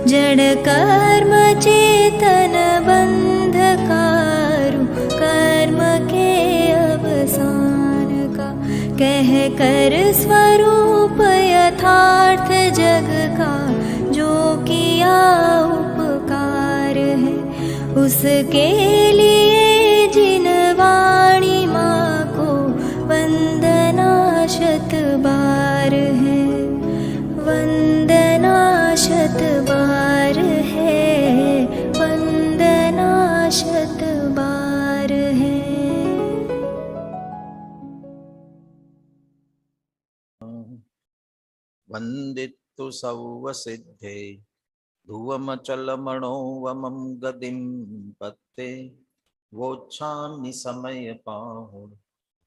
जड़ कर्म चेतन बंधकारु कर्म के अवसान का। कह कर स्वरूप यथार्थ जग का जो किया उपकार है, उसके लिए जिन वाणी माँ को वंदना शत बार है, वंदना शत बार है, वंदना शत बार है। वंदितु सौव सिद्धे ध्रुवमचलमणो वमं गदिं पत्ते वोच्छामि समय पाहुर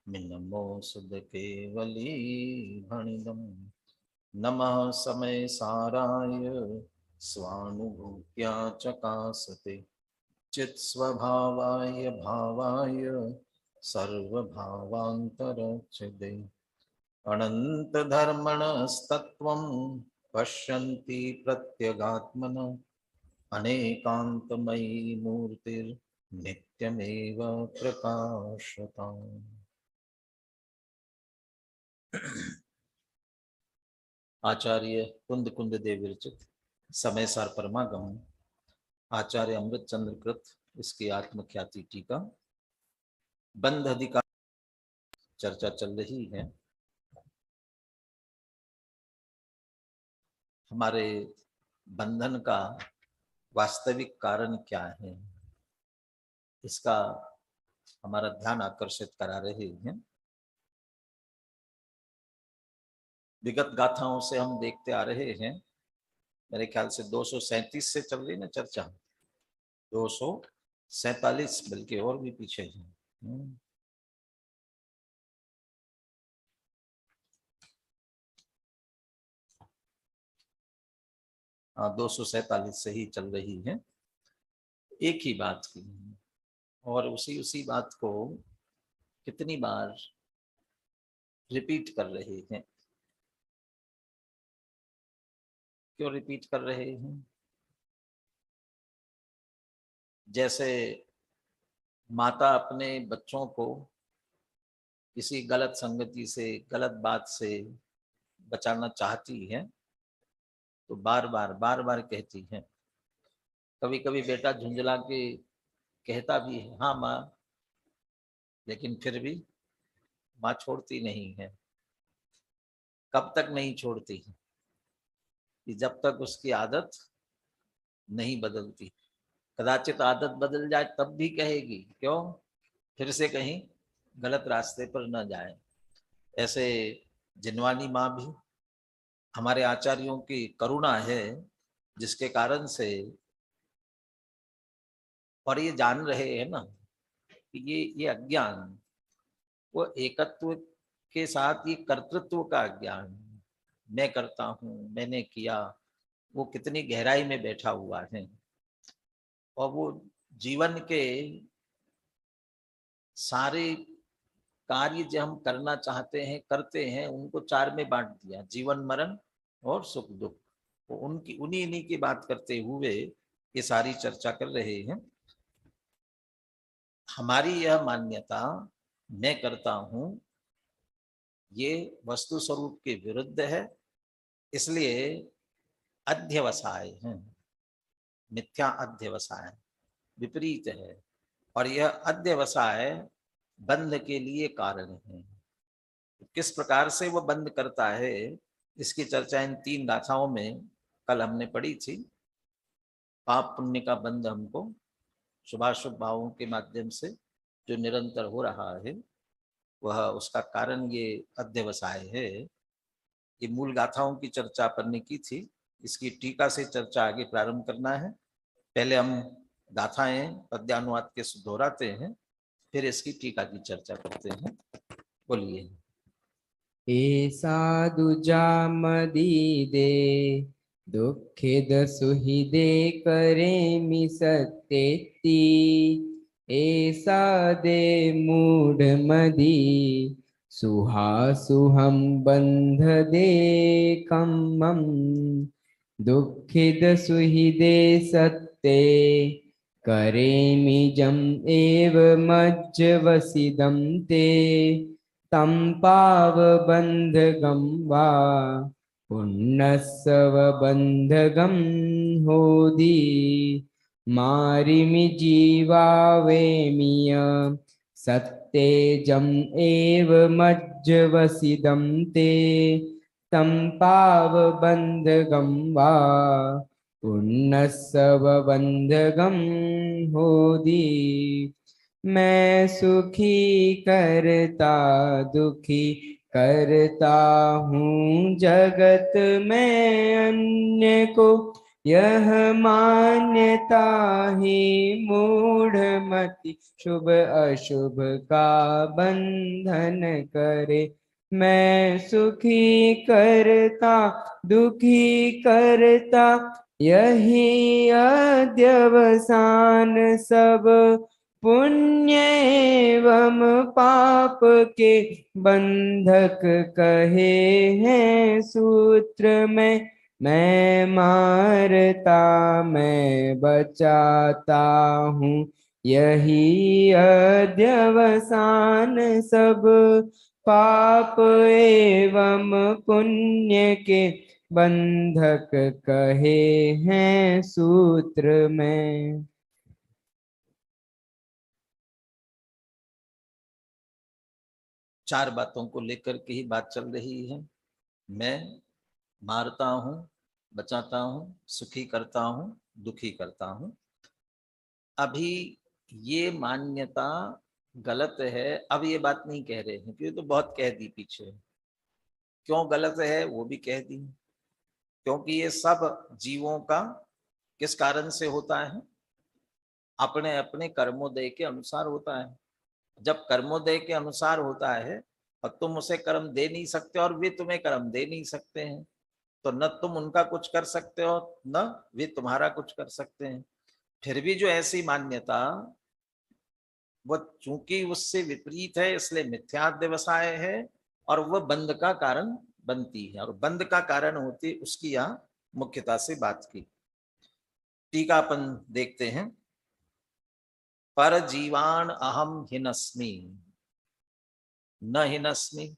मिनमो सुध केवली भणिदम्। नमः समय साराय स्वानुभूत्या चकासते चित् स्वभावाय भावाय सर्वभावान्तरच्छिदे। अनंत धर्मणस्तत्त्वं पश्यन्ति प्रत्यगात्मन अनेकांतमयी मूर्तिर्नित्यमेव प्रकाशताम्। आचार्य कुंद कुंद देव विरचित समय सार परमागम आचार्य अमृत चंद्र कृत इसकी आत्मख्याति टीका बंध अधिकार चर्चा चल रही है। हमारे बंधन का वास्तविक कारण क्या है, इसका हमारा ध्यान आकर्षित करा रहे हैं। विगत गाथाओं से हम देखते आ रहे हैं, मेरे ख्याल से 237 से चल रही ना चर्चा, 247 बल्कि और भी पीछे है। 247 से ही चल रही है एक ही बात की, और उसी बात को कितनी बार रिपीट कर रहे हैं। क्यों रिपीट कर रहे हैं? जैसे माता अपने बच्चों को किसी गलत संगति से, गलत बात से बचाना चाहती है तो बार बार कहती है। कभी कभी बेटा झुंझला के कहता भी है हाँ माँ, लेकिन फिर भी माँ छोड़ती नहीं है। कब तक नहीं छोड़ती है? कि जब तक उसकी आदत नहीं बदलती। कदाचित आदत बदल जाए तब भी कहेगी, क्यों? फिर से कहीं गलत रास्ते पर न जाए। ऐसे जिनवानी माँ भी हमारे आचार्यों की करुणा है, जिसके कारण से, और ये जान रहे हैं ना कि ये अज्ञान, वो एकत्व के साथ ये कर्तृत्व का अज्ञान, मैं करता हूँ, मैंने किया, वो कितनी गहराई में बैठा हुआ है। और वो जीवन के सारे कार्य जो हम करना चाहते हैं, करते हैं, उनको 4 में बांट दिया, जीवन मरण और सुख दुख। वो उनकी उन्हीं की बात करते हुए ये सारी चर्चा कर रहे हैं। हमारी यह मान्यता मैं करता हूं, ये वस्तु स्वरूप के विरुद्ध है, इसलिए अध्यवसाय है, मिथ्या अध्यवसाय विपरीत है। और यह अध्यवसाय बंध के लिए कारण है। किस प्रकार से वो बंद करता है, इसकी चर्चा इन 3 गाथाओं में कल हमने पढ़ी थी। पाप पुण्य का बंध हमको शुभाशुभ भावों के माध्यम से जो निरंतर हो रहा है, वह उसका कारण ये अध्यवसाय है। ये मूल गाथाओं की चर्चा अपन ने की थी, इसकी टीका से चर्चा आगे प्रारंभ करना है। पहले हम गाथाएं पद्यानुवाद के दोहराते हैं, फिर इसकी टीका की चर्चा करते हैं। बोलिए। साधु जामदीदे दुखिद सुहिदे करे मि सत्येति ऐसा दे मूढ़ मदी सुहासुहम बंध दे कम्मम दुःखिद सुहृदे सत्ते करेमिजम् एव मज्जवसिदं ते तं पावबन्धकं वा पुण्यस्सवबन्धकं होदि मारिमि जीवावेमिय सत्तेजम् एव मज्जवसिदं ते तं पावबन्धकं वा पुण्यस्सवबन्धकं होदि मैं सुखी करता दुखी करता हूँ जगत में अन्य को यह मान्यता ही मूढ़मति शुभ अशुभ का बंधन करे मैं सुखी करता दुखी करता यही अध्यवसान सब पुण्य एवं पाप के बंधक कहे हैं सूत्र में मैं मारता मैं बचाता हूँ यही अध्यवसान सब पाप एवं पुण्य के बंधक कहे हैं सूत्र में। चार बातों को लेकर के ही बात चल रही है। मैं मारता हूं, बचाता हूं, सुखी करता हूं, दुखी करता हूं। अभी ये मान्यता गलत है, अब ये बात नहीं कह रहे हैं क्योंकि तो बहुत कह दी पीछे। क्यों गलत है वो भी कह दी, क्योंकि ये सब जीवों का किस कारण से होता है? अपने अपने कर्मोदय के अनुसार होता है। जब कर्मोदय के अनुसार होता है और तुम उसे कर्म दे नहीं सकते और वे तुम्हें कर्म दे नहीं सकते हैं, तो न तुम उनका कुछ कर सकते हो न वे तुम्हारा कुछ कर सकते हैं। फिर भी जो ऐसी मान्यता वो चूंकि उससे विपरीत है इसलिए मिथ्याध्यवसाय है और वह बंध का कारण बनती है और बंध का कारण होती उसकी यहाँ मुख्यता से बात की। टीकापन देखते हैं। पर जीवान अहम हिनस्मि, न हिनस्मि।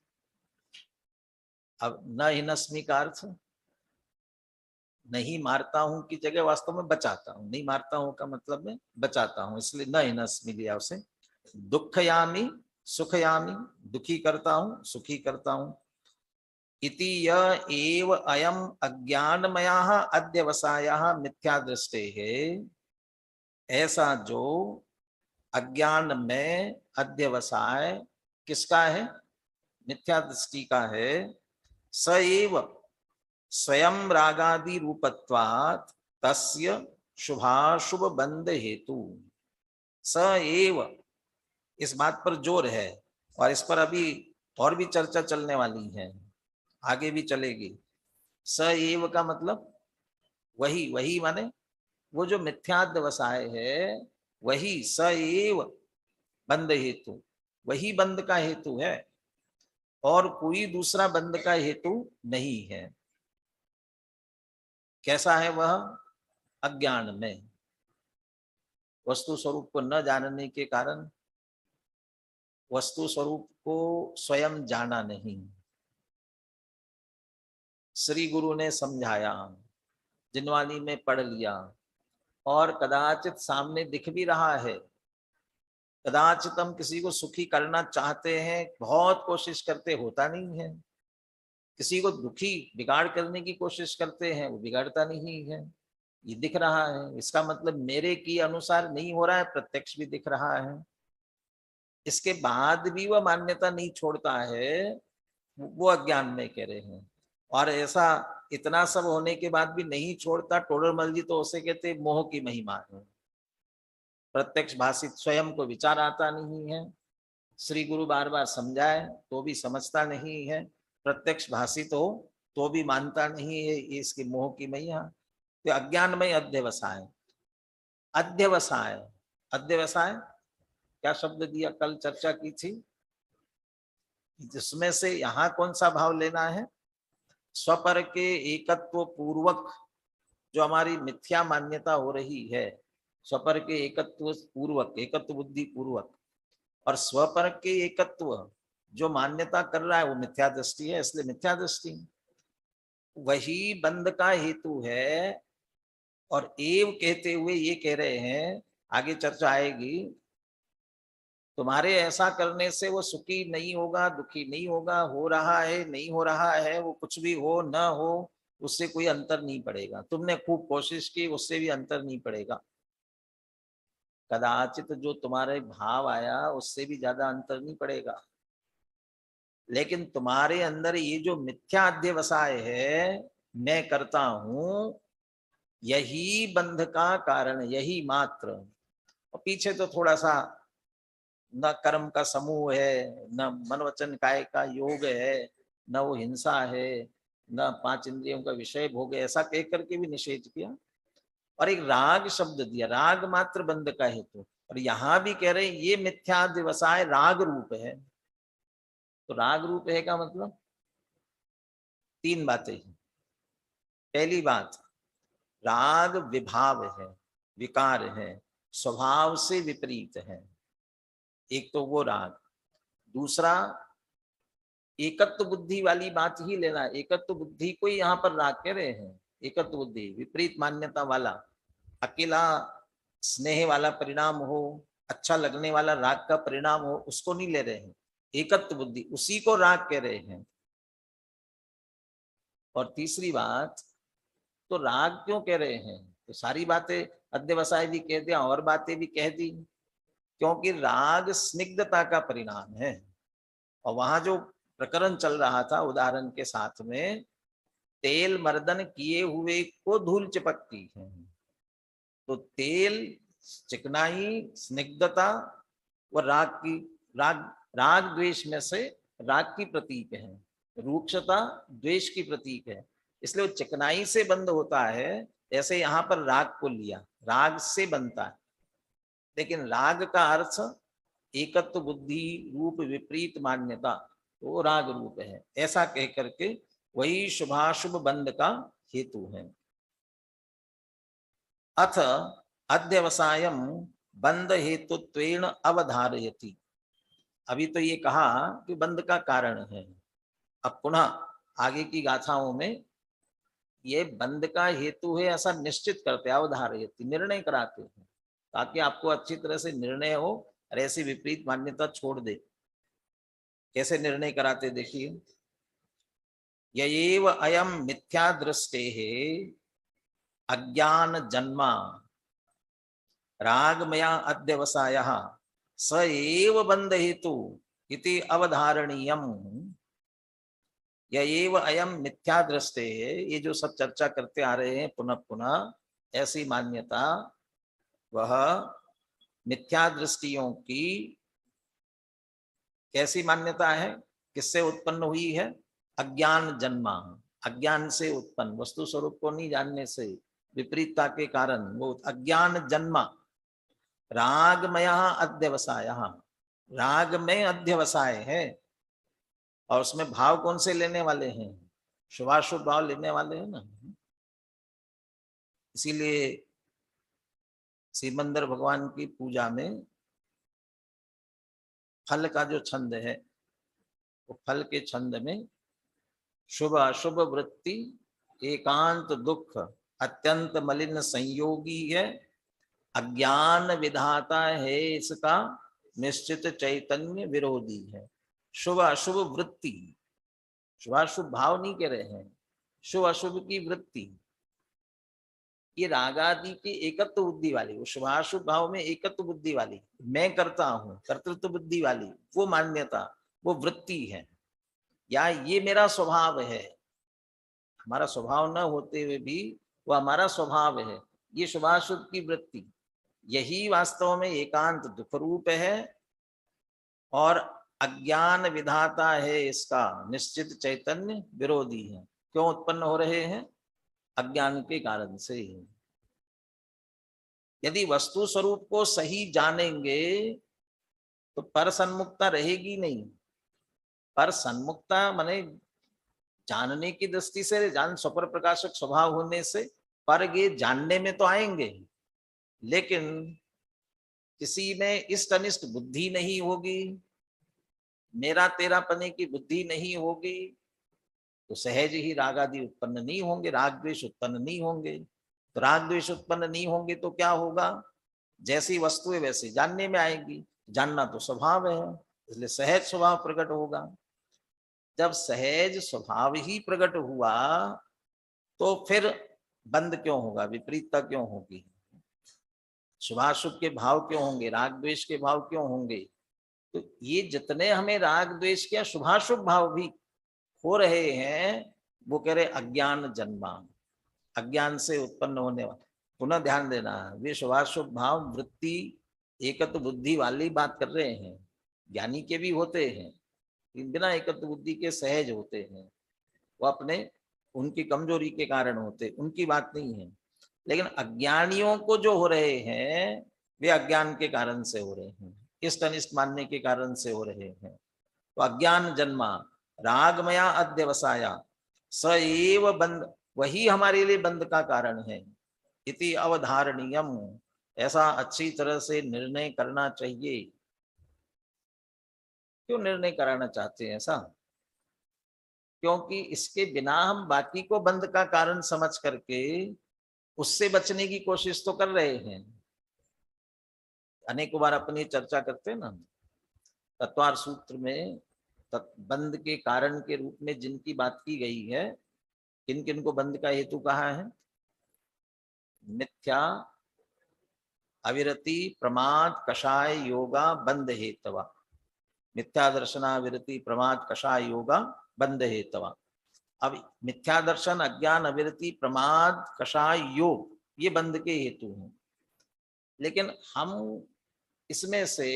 अब न हिनस्मि का अर्थ नहीं मारता हूं की जगह वास्तव में बचाता हूं। नहीं मारता हूं का मतलब मैं बचाता हूं, इसलिए न हिनस्मि लिया उसे। दुखयामि सुखयामि, दुखी करता हूं सुखी करता हूं। इति य एव अयम अज्ञानमयः अध्यवसायः मिथ्या दृष्टेः, ऐसा जो अज्ञान में अध्यवसाय किसका है? मिथ्या दृष्टि का है। स एव स्वयं रागादि रूपत्वात् तस्य शुभाशुभ बंध हेतु। स एव, इस बात पर जोर है और इस पर अभी और भी चर्चा चलने वाली है, आगे भी चलेगी। स एव का मतलब वही, वही माने वो जो मिथ्याध्यवसाय है वही स एव बंध हेतु, वही बंध का हेतु है और कोई दूसरा बंध का हेतु नहीं है। कैसा है वह? अज्ञान में, वस्तु स्वरूप को न जानने के कारण, वस्तु स्वरूप को स्वयं जाना नहीं। श्री गुरु ने समझाया, जिनवानी में पढ़ लिया और कदाचित सामने दिख भी रहा है। कदाचित हम किसी को सुखी करना चाहते हैं, बहुत कोशिश करते, होता नहीं है। किसी को दुखी बिगाड़ करने की कोशिश करते हैं, वो बिगाड़ता नहीं है। ये दिख रहा है, इसका मतलब मेरे की अनुसार नहीं हो रहा है, प्रत्यक्ष भी दिख रहा है। इसके बाद भी वह मान्यता नहीं छोड़ता है, वो अज्ञान में कह रहे हैं। और ऐसा इतना सब होने के बाद भी नहीं छोड़ता, टोडरमल जी तो उसे कहते मोह की महिमा है। प्रत्यक्ष भाषित स्वयं को विचार आता नहीं है, श्री गुरु बार बार समझाए तो भी समझता नहीं है, प्रत्यक्ष भाषित हो तो भी मानता नहीं है, ये इसकी मोह की मैया। तो अज्ञानमय अध्यवसाय, अध्यवसाय, अध्यवसाय क्या शब्द दिया, कल चर्चा की थी, जिसमें से यहाँ कौन सा भाव लेना है? स्वपर के एकत्व पूर्वक जो हमारी मिथ्या मान्यता हो रही है स्वपर के एकत्व पूर्वक, एकत्व बुद्धि पूर्वक, और स्वपर के एकत्व जो मान्यता कर रहा है वो मिथ्या दृष्टि है, इसलिए मिथ्या दृष्टि वही बंध का हेतु है। और एव कहते हुए ये कह रहे हैं, आगे चर्चा आएगी, तुम्हारे ऐसा करने से वो सुखी नहीं होगा, दुखी नहीं होगा, हो रहा है नहीं हो रहा है, वो कुछ भी हो न हो उससे कोई अंतर नहीं पड़ेगा। तुमने खूब कोशिश की, उससे भी अंतर नहीं पड़ेगा। कदाचित जो तुम्हारे भाव आया उससे भी ज्यादा अंतर नहीं पड़ेगा। लेकिन तुम्हारे अंदर ये जो मिथ्या अध्यवसाय है, मैं करता हूं, यही बंध का कारण, यही मात्र। और पीछे तो थोड़ा सा न कर्म का समूह है, न मन वचन काय का योग है, न वो हिंसा है, न 5 इंद्रियों का विषय भोग है, ऐसा कह करके भी निषेध किया। और एक राग शब्द दिया, राग मात्र बंध का हेतु। और यहां भी कह रहे ये मिथ्या व्यवसाय राग रूप है। तो राग रूप है का मतलब 3 बातें हैं। पहली बात, राग विभाव है, विकार है, स्वभाव से विपरीत है। एक तो वो राग। दूसरा, एकत्व बुद्धि वाली बात ही लेना। एकत्व बुद्धि को यहाँ पर राग कह रहे हैं। एकत्व बुद्धि विपरीत मान्यता वाला, अकेला स्नेह वाला परिणाम हो, अच्छा लगने वाला राग का परिणाम हो, उसको नहीं ले रहे हैं। एकत्व बुद्धि उसी को राग कह रहे हैं। और तीसरी बात, तो राग क्यों कह रहे हैं? तो सारी बातें अध्यवसाय भी कह दिया और बातें भी कह दी, क्योंकि राग स्निग्धता का परिणाम है। और वहां जो प्रकरण चल रहा था उदाहरण के साथ में, तेल मर्दन किए हुए को धूल चिपकती है। तो तेल, चिकनाई, स्निग्धता व राग द्वेष में से राग की प्रतीक है। रूक्षता द्वेष की प्रतीक है, इसलिए वो चिकनाई से बंद होता है। ऐसे यहाँ पर राग को लिया, राग से बनता है। लेकिन राग का अर्थ एकत्व बुद्धि रूप विपरीत मान्यता, वो राग रूप है, ऐसा कह करके वही शुभाशुभ बंध का हेतु है। अथ अध्यवसायम बंध हेतुत्वेन अवधारयति। अभी तो ये कहा कि बंध का कारण है। अब पुनः आगे की गाथाओं में ये बंध का हेतु है ऐसा निश्चित करते, अवधारयति, निर्णय कराते हैं, ताकि आपको अच्छी तरह से निर्णय हो और ऐसी विपरीत मान्यता छोड़ दे। कैसे निर्णय कराते देखिए, ययेव अयम मिथ्या दृष्टे अज्ञान जन्मा रागमया अध्यवसायः स एव बंध हेतु इति अवधारणीयम। ययेव अयम मिथ्या दृष्टे, ये जो सब चर्चा करते आ रहे हैं पुनः पुनः, ऐसी मान्यता वह मिथ्या दृष्टियों की कैसी मान्यता है, किससे उत्पन्न हुई है? अज्ञान जन्मा, अज्ञान से उत्पन्न, वस्तु स्वरूप को नहीं जानने से, विपरीतता के कारण वो अज्ञान जन्मा। रागमया अध्यवसाय, राग में अध्यवसाय है। और उसमें भाव कौन से लेने वाले हैं? शुभाशुभ भाव लेने वाले हैं ना। इसीलिए श्रीमंदर भगवान की पूजा में फल का जो छंद है, वो फल के छंद में शुभ अशुभ वृत्ति एकांत दुख अत्यंत मलिन संयोगी है, अज्ञान विधाता है इसका, निश्चित चैतन्य विरोधी है। शुभ अशुभ वृत्ति, शुभाशुभ भाव नहीं कह रहे हैं, शुभ अशुभ की वृत्ति, ये रागादि के एकत्व बुद्धि वाली, वो शुभाशुभ भाव में एकत्व बुद्धि वाली, मैं करता हूं कर्तृत्व बुद्धि वाली वो मान्यता, वो वृत्ति है, या ये मेरा स्वभाव है। हमारा स्वभाव न होते हुए भी वो हमारा स्वभाव है, ये शुभाशुभ की वृत्ति, यही वास्तव में एकांत दुख रूप है और अज्ञान विधाता है इसका, निश्चित चैतन्य विरोधी है। क्यों उत्पन्न हो रहे हैं? अज्ञान के कारण से। यदि वस्तु स्वरूप को सही जानेंगे तो पर सन्मुखता रहेगी नहीं। पर सन्मुखता माने जानने की दृष्टि से, जान स्वपर प्रकाशक स्वभाव होने से पर ये जानने में तो आएंगे, लेकिन किसी में इष्ट अनिष्ट बुद्धि नहीं होगी, मेरा तेरा पने की बुद्धि नहीं होगी, तो सहज ही राग आदि उत्पन्न नहीं होंगे, राग द्वेष उत्पन्न नहीं होंगे। तो राग द्वेष उत्पन्न नहीं होंगे तो क्या होगा, जैसी वस्तु है वैसे जानने में आएगी, जानना तो स्वभाव है, इसलिए सहज स्वभाव प्रकट होगा। जब सहज स्वभाव ही प्रकट हुआ तो फिर बंद क्यों होगा, विपरीतता क्यों होगी, शुभाशुभ के भाव क्यों होंगे, राग द्वेष के भाव क्यों होंगे। तो ये जितने हमें राग द्वेष के शुभाशुभ भाव भी हो रहे हैं, वो कह रहे अज्ञान जन्मा, अज्ञान से उत्पन्न होने वाला। पुनः ध्यान देना, वे शुभाशुभ भाव वृत्ति एकत्व बुद्धि वाली बात कर रहे हैं। ज्ञानी के भी होते हैं, बिना एकत्व बुद्धि के सहज होते हैं, वो अपने उनकी कमजोरी के कारण होते, उनकी बात नहीं है। लेकिन अज्ञानियों को जो हो रहे हैं वे अज्ञान के कारण से हो रहे हैं, इष्ट अनिष्ट मानने के कारण से हो रहे हैं। तो अज्ञान जन्मा रागमया अध्यवसाया स एव बंद, वही हमारे लिए बंद का कारण है। इति अवधारणीयम, ऐसा अच्छी तरह से निर्णय करना चाहिए। क्यों निर्णय कराना चाहते हैं ऐसा, क्योंकि इसके बिना हम बाकी को बंद का कारण समझ करके उससे बचने की कोशिश तो कर रहे हैं। अनेक बार अपनी चर्चा करते हैं ना, तत्वार सूत्र में बंद के कारण के रूप में जिनकी बात की गई है, किन किन को बंद का हेतु कहा है, मिथ्या अविरति प्रमाद कषाय योगा बंद हेतवा, मिथ्या दर्शना विरति प्रमाद कषाय योगा बंद हेतवा। अब मिथ्या दर्शन अज्ञान अविरति प्रमाद कषाय योग ये बंद के हेतु हैं। लेकिन हम इसमें से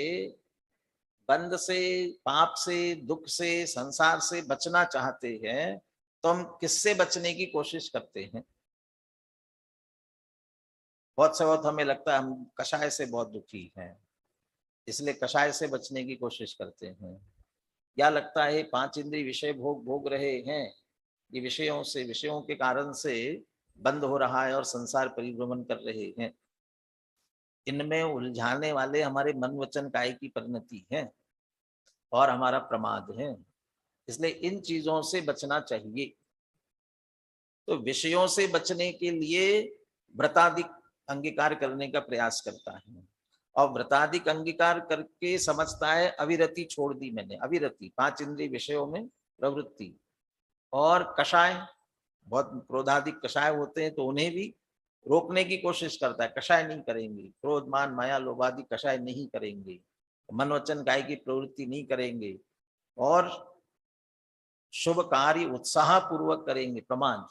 बंद से, पाप से, दुख से, संसार से बचना चाहते हैं, तो हम किससे बचने की कोशिश करते हैं। बहुत से बहुत हमें लगता है हम कषाय से बहुत दुखी हैं, इसलिए कषाय से बचने की कोशिश करते हैं। या लगता है 5 इंद्रिय विषय भोग रहे हैं, ये विषयों से, विषयों के कारण से बंद हो रहा है और संसार परिभ्रमण कर रहे हैं। इनमें उलझाने वाले हमारे मन वचन काया की परिणति है और हमारा प्रमाद है, इसलिए इन चीजों से बचना चाहिए। तो विषयों से बचने के लिए व्रताधिक अंगीकार करने का प्रयास करता है, और व्रताधिक अंगीकार करके समझता है अविरति छोड़ दी मैंने, अविरति 5 इंद्रिय विषयों में प्रवृत्ति। और कषाय, बहुत क्रोधाधिक कषाय होते हैं तो उन्हें भी रोकने की कोशिश करता है, कषाय नहीं करेंगे, क्रोध मान माया लोभादि कषाय नहीं करेंगे, मन वचन काया की प्रवृत्ति नहीं करेंगे, और शुभ कार्य उत्साह पूर्वक करेंगे, प्रमाद,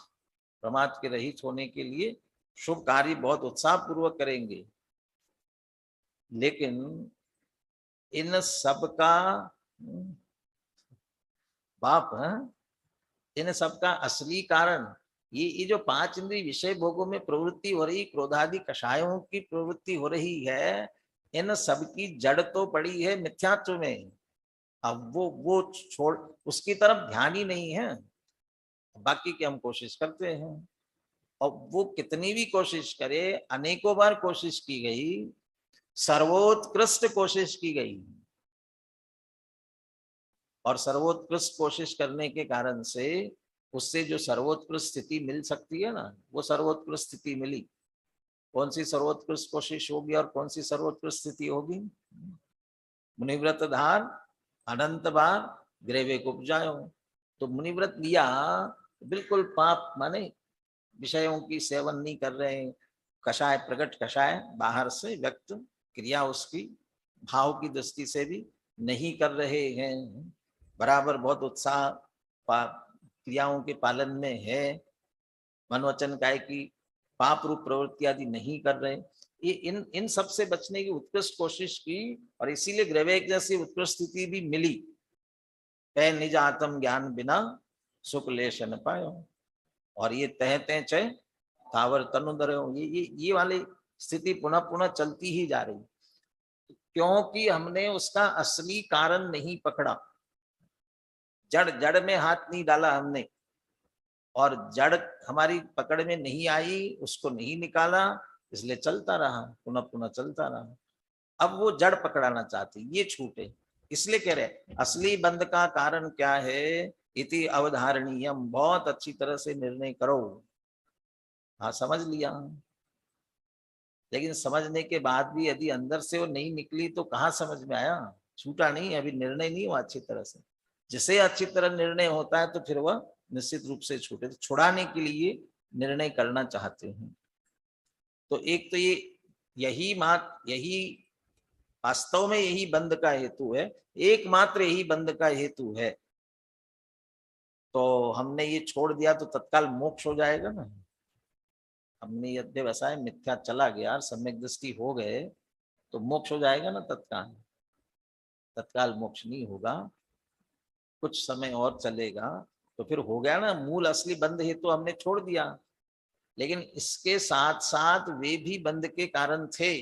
प्रमाद के रहित होने के लिए शुभ कार्य बहुत उत्साह पूर्वक करेंगे। लेकिन इन सब का बाप है, इन सब का असली कारण ये जो 5 इंद्रिय विषय भोगों में प्रवृत्ति हो रही, क्रोधादि कषायों की प्रवृत्ति हो रही है, इन सब की जड़ तो पड़ी है मिथ्यात्व में। अब वो छोड़, उसकी तरफ ध्यान ही नहीं है, बाकी की हम कोशिश करते हैं। और वो कितनी भी कोशिश करे, अनेकों बार कोशिश की गई, सर्वोत्कृष्ट कोशिश की गई, और सर्वोत्कृष्ट कोशिश करने के कारण से उससे जो सर्वोत्कृष्ट स्थिति मिल सकती है ना, वो सर्वोत्कृष्ट स्थिति मिली। कौन सी सर्वोत्कृष्ट कोशिश होगी और कौन सी सर्वोत्कृष्ट स्थिति होगी? मुनिव्रत धार अनंत बार ग्रेवे को उपजायो। तो मुनिव्रत लिया, बिल्कुल पाप माने विषयों की सेवन नहीं कर रहे हैं, कषाय प्रकट कषाय बाहर से व्यक्त क्रिया उसकी भाव की दृष्टि से भी नहीं कर रहे हैं, बराबर बहुत उत्साह क्रियाओं के पालन में है, मन वचन काया की पाप रूप प्रवृत्ति आदि नहीं कर रहे। ये इन सब से बचने की उत्कृष्ट कोशिश की, और इसीलिए ग्रेवेक जैसी उत्कृष्ट स्थिति भी मिली। तय निज आत्म ज्ञान बिना सुख लेश न पायो, और ये तह तय चय तावर तनुदर, ये वाली स्थिति पुनः पुनः चलती ही जा रही, क्योंकि हमने उसका असली कारण नहीं पकड़ा, जड़ में हाथ नहीं डाला हमने। और जड़ हमारी पकड़ में नहीं आई, उसको नहीं निकाला, इसलिए चलता रहा, पुनः पुनः चलता रहा। अब वो जड़ पकड़ाना चाहती, ये छूटे, इसलिए कह रहे असली बंध का कारण क्या है, इति अवधारणीयम, बहुत अच्छी तरह से निर्णय करो। हाँ समझ लिया, लेकिन समझने के बाद भी यदि अंदर से वो नहीं निकली तो कहाँ समझ में आया, छूटा नहीं, अभी निर्णय नहीं हुआ अच्छी तरह से। जिसे अच्छी तरह निर्णय होता है तो फिर वह निश्चित रूप से छूटे। तो छुड़ाने के लिए निर्णय करना चाहते हैं। तो एक तो ये यही वास्तव में यही बंध का हेतु है, एकमात्र यही बंध का हेतु है। तो हमने ये छोड़ दिया तो तत्काल मोक्ष हो जाएगा ना। हमने ये व्यवसाय मिथ्या चला गया, सम्यक दृष्टि हो गए तो मोक्ष हो जाएगा ना तत्काल। तत्काल मोक्ष नहीं होगा, कुछ समय और चलेगा तो फिर हो गया ना। मूल असली बंध हेतु हमने छोड़ दिया, लेकिन इसके साथ साथ वे भी बंध के कारण थे,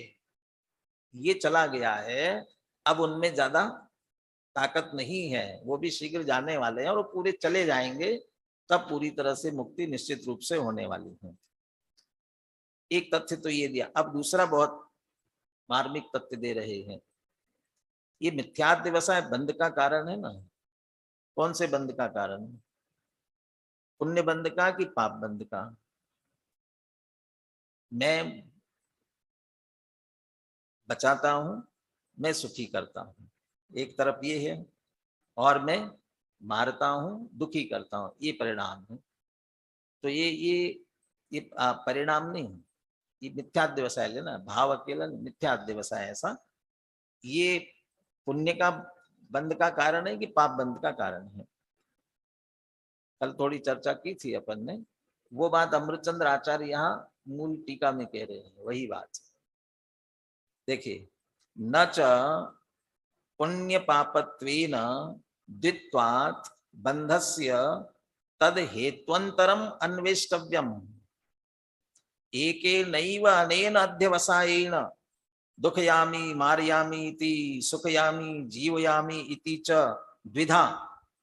ये चला गया है। अब उनमें ज्यादा ताकत नहीं है, वो भी शीघ्र जाने वाले हैं और वो पूरे चले जाएंगे, तब पूरी तरह से मुक्ति निश्चित रूप से होने वाली है। एक तथ्य तो ये दिया। अब दूसरा बहुत मार्मिक तथ्य दे रहे हैं। ये मिथ्यादिवसाय बंध का कारण है ना। कौन से बंध का कारण है? पुण्य बंध का कि पाप बंध का? मैं बचाता हूं, मैं सुखी करता हूं, एक तरफ ये है, और मैं मारता हूं, दुखी करता हूं, ये परिणाम है। तो ये परिणाम नहीं, ये मिथ्यादिवसाय लेना, भाव अकेला मिथ्यादिवसाय ऐसा। ये पुण्य का बंध का कारण है कि पाप बंध का कारण है? कल थोड़ी चर्चा की थी अपन ने, वो बात अमृतचंद्र आचार्य यहाँ मूल टीका में कह रहे हैं, वही बात। देखिए, न च पुण्य पापत्वेन द्वित्वात् बंधस्य तद हेत्वंतरम अन्वेष्टव्यम। एकेनैव अनेन अध्यवसायेन दुखयामी मारयामी इति सुखयामी जीवयामी इति च द्विधा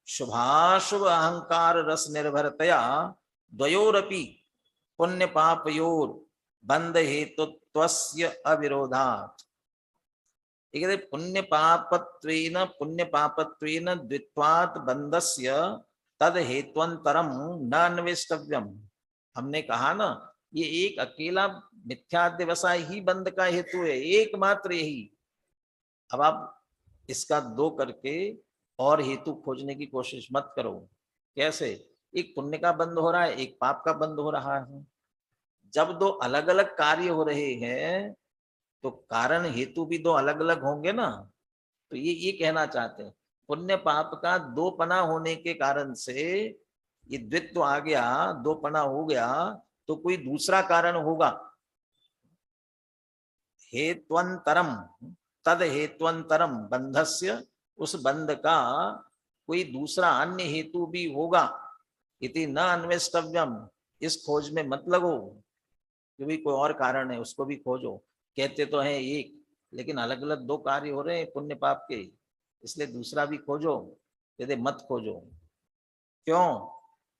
शुभाशुभ अहंकार रस निर्भरतया द्वयोरपि पुण्य पापयोर बंध हेतुत्वस्य अविरोधात्। पुण्य पापत्वेन द्वित्वात् बंधस्य तद हेत्वंतरम न अन्वेष्टव्यम। हमने कहा ना, ये एक अकेला मिथ्यादिवसाय ही बंध का हेतु है, एकमात्र यही। अब आप इसका दो करके और हेतु खोजने की कोशिश मत करो। कैसे? एक पुण्य का बंध हो रहा है, एक पाप का बंध हो रहा है। जब दो अलग अलग कार्य हो रहे हैं तो कारण हेतु भी दो अलग अलग होंगे ना। तो ये कहना चाहते हैं, पुण्य पाप का दो पना होने के कारण से ये द्वित्व आ गया, दो पना हो गया, तो कोई दूसरा कारण होगा। हेत्वंतरम, तद हेत्वंतरम बंधस्य, उस बंध का कोई दूसरा अन्य हेतु भी होगा। इति न अन्वेष्टव्यम, इस खोज में मत लगो कि भाई कोई और कारण है, उसको भी खोजो। कहते तो हैं एक, लेकिन अलग अलग दो कार्य हो रहे हैं पुण्य पाप के, इसलिए दूसरा भी खोजो। कहते मत खोजो। क्यों?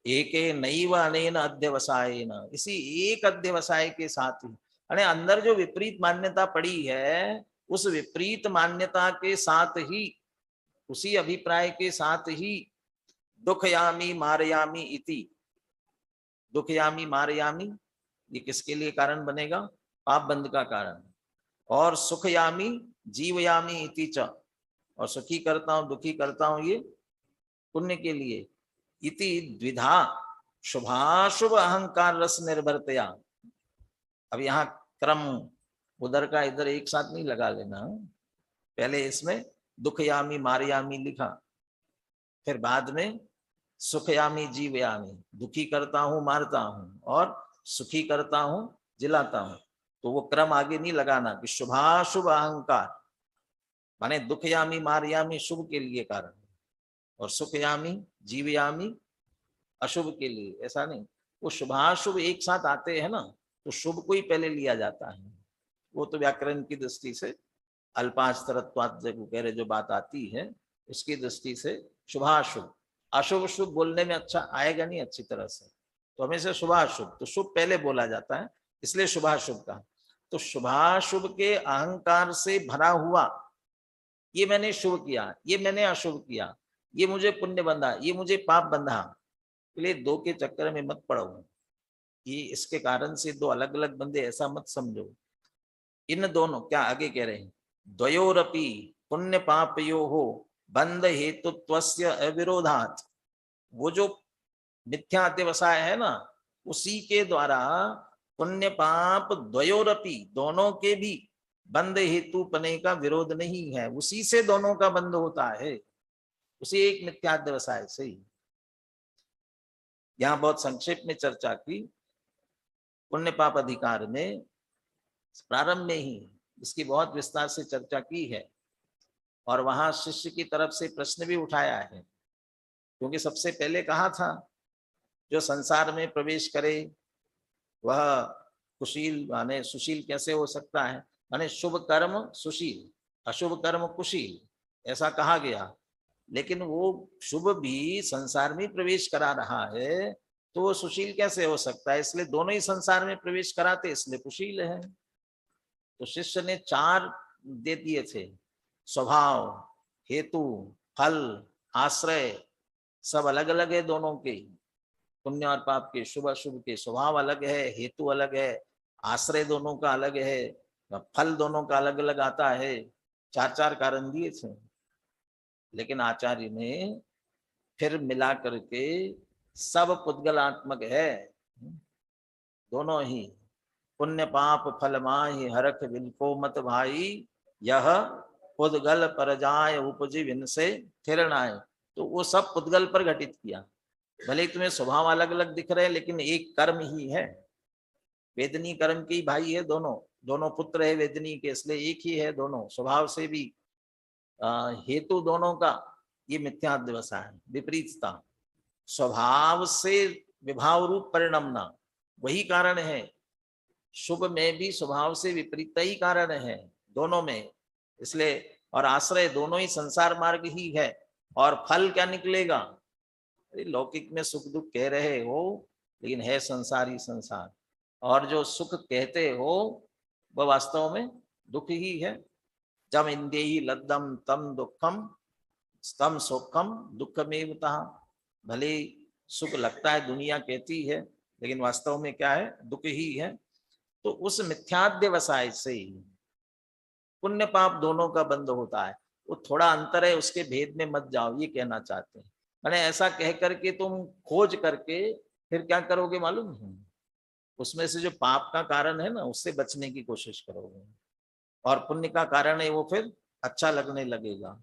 एके नैव अनेन अध्यवसायेन, इसी एक अध्यवसाय के साथ ही, अरे अंदर जो विपरीत मान्यता पड़ी है, उस विपरीत मान्यता के साथ ही, उसी अभिप्राय के साथ ही दुखयामी मारयामी इति, दुखयामी मारयामी, ये किसके लिए कारण बनेगा? पाप बंध का कारण। और सुखयामी जीवयामी इति च, और सुखी करता हूं दुखी करता हूं, ये पुण्य के लिए। इति द्विधा शुभाशुभ अहंकार रस निर्भरतया। अब यहाँ क्रम उधर का इधर एक साथ नहीं लगा लेना। पहले इसमें दुखयामी मारयामी लिखा, फिर बाद में सुखयामी जीवयामी, दुखी करता हूं मारता हूं, और सुखी करता हूं जिलाता हूं। तो वो क्रम आगे नहीं लगाना कि शुभाशुभ अहंकार, माने दुखयामी मारयामी शुभ के लिए कारण, और सुखयामी जीवयामी अशुभ के लिए, ऐसा नहीं। वो शुभाशुभ एक साथ आते हैं ना, तो शुभ को ही पहले लिया जाता है। वो तो व्याकरण की दृष्टि से अल्पास्तरत्वात् कह रहे जो बात आती है, उसकी दृष्टि से शुभाशुभ, अशुभ शुभ बोलने में अच्छा आएगा नहीं अच्छी तरह से। तो हमेशा शुभाशुभ, तो शुभ पहले बोला जाता है इसलिए शुभाशुभ कहा। तो शुभाशुभ के अहंकार से भरा हुआ, ये मैंने शुभ किया, ये मैंने अशुभ किया, ये मुझे पुण्य बंधा, ये मुझे पाप बंधा, इसलिए दो के चक्कर में मत पड़ो। ये इसके कारण से दो अलग अलग बंदे ऐसा मत समझो। इन दोनों, क्या आगे कह रहे हैं, द्वयोरपि पुण्य पापयो हो बंध हेतुत्वस्य अविरोधात्। वो जो मिथ्या अध्यवसाय है ना, उसी के द्वारा पुण्य पाप द्वयोरपि, दोनों के भी बंध हेतु पने का विरोध नहीं है, उसी से दोनों का बंध होता है, उसी एक मिथ्या अध्यवसाय से ही। यहां बहुत संक्षेप में चर्चा की पुण्य पाप अधिकार में, प्रारंभ में ही इसकी बहुत विस्तार से चर्चा की है, और वहां शिष्य की तरफ से प्रश्न भी उठाया है। क्योंकि सबसे पहले कहा था जो संसार में प्रवेश करे वह कुशील माने सुशील कैसे हो सकता है, माने शुभ कर्म सुशील, अशुभ कर्म कुशील, ऐसा कहा गया। लेकिन वो शुभ भी संसार में प्रवेश करा रहा है तो वो सुशील कैसे हो सकता है, इसलिए दोनों ही संसार में प्रवेश कराते, इसलिए कुशील है। तो शिष्य ने 4 दे दिए थे, स्वभाव, हेतु, फल, आश्रय, सब अलग अलग है दोनों के, पुण्य और पाप के, शुभ अशुभ के स्वभाव अलग है, हेतु अलग है, आश्रय दोनों का अलग है, फल दोनों का अलग अलग आता है, 4 कारण दिए थे। लेकिन आचार्य ने फिर मिला करके सब पुद्गलात्मक है, दोनों ही, पुण्य पाप फल माहि हरख बिनको मत भाई, यह पुद्गल पर जाय उपजी विनसे थिरणाय। तो वो सब पुद्गल पर घटित किया। भले तुम्हें स्वभाव अलग अलग दिख रहे हैं लेकिन एक कर्म ही है, वेदनी कर्म के भाई है दोनों, दोनों पुत्र है वेदनी के, इसलिए एक ही है दोनों, स्वभाव से भी हेतु दोनों का ये मिथ्याध्यवसाय है, विपरीतता, स्वभाव से विभाव रूप परिणमना, वही कारण है। शुभ में भी स्वभाव से विपरीत ही कारण है दोनों में, इसलिए, और आश्रय दोनों ही संसार मार्ग ही है। और फल क्या निकलेगा, लौकिक में सुख दुख कह रहे हो लेकिन है संसार ही संसार, और जो सुख कहते हो वह वास्तव में दुख ही है। जम इंद्रिय लद्दम तम दुखम तम सुखम दुखमेव तहा। भले सुख लगता है, दुनिया कहती है, लेकिन वास्तव में क्या है, दुख ही है। तो उस मिथ्याध्यवसाय से ही पुण्य पाप दोनों का बंध होता है। वो थोड़ा अंतर है, उसके भेद में मत जाओ, ये कहना चाहते हैं। मैंने ऐसा कह करके तुम खोज करके फिर क्या करोगे मालूम है, उसमें से जो पाप का कारण है ना उससे बचने की कोशिश करोगे, और पुण्य का कारण है वो फिर अच्छा लगने लगेगा।